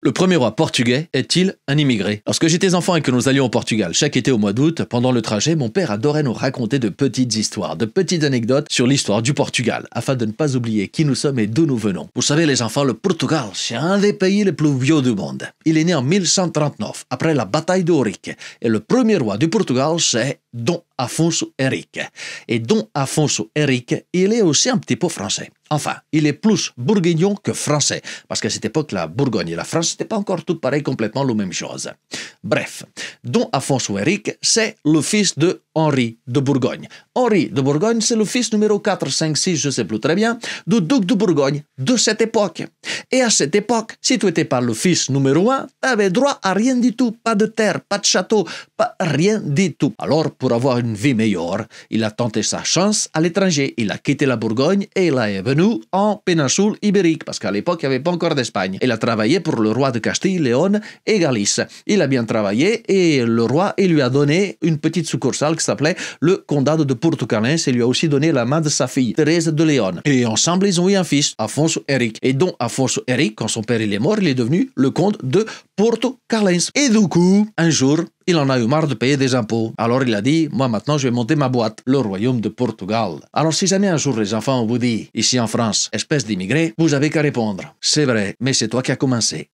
Le premier roi portugais est-il un immigré? Lorsque j'étais enfant et que nous allions au Portugal chaque été au mois d'août, pendant le trajet, mon père adorait nous raconter de petites histoires, de petites anecdotes sur l'histoire du Portugal, afin de ne pas oublier qui nous sommes et d'où nous venons. Vous savez les enfants, le Portugal, c'est un des pays les plus vieux du monde. Il est né en 1139, après la bataille d'Ourique, et le premier roi du Portugal, c'est Dom Afonso Henrique. Et Dom Afonso Henrique, il est aussi un petit peu français. Enfin, il est plus bourguignon que français, parce qu'à cette époque, la Bourgogne et la France n'étaient pas encore toutes pareilles, complètement la même chose. Bref, Dom Afonso Henrique, c'est le fils de Henri de Bourgogne. Henri de Bourgogne, c'est le fils numéro 4, 5, 6, je ne sais plus très bien, du duc de Bourgogne de cette époque. Et à cette époque, si tu n'étais pas le fils numéro 1, tu avais droit à rien du tout, pas de terre, pas de château, pas rien du tout. Alors, pour avoir une vie meilleure, il a tenté sa chance à l'étranger. Il a quitté la Bourgogne et il est venu en péninsule ibérique, parce qu'à l'époque, il n'y avait pas encore d'Espagne. Il a travaillé pour le roi de Castille, Léon et Galice. Il a bien travaillé et le roi, il lui a donné une petite succursale qui s'appelait le Condado de Portucalens et lui a aussi donné la main de sa fille, Thérèse de Léon. Et ensemble, ils ont eu un fils, Afonso Henrique. Et donc, Afonso Henrique, quand son père il est mort, il est devenu le comte de Portucalens. Et du coup, un jour, il en a eu marre de payer des impôts. Alors il a dit, moi maintenant je vais monter ma boîte, le royaume de Portugal. Alors si jamais un jour les enfants vous disent, ici en France, espèce d'immigré, vous avez qu'à répondre, c'est vrai, mais c'est toi qui as commencé.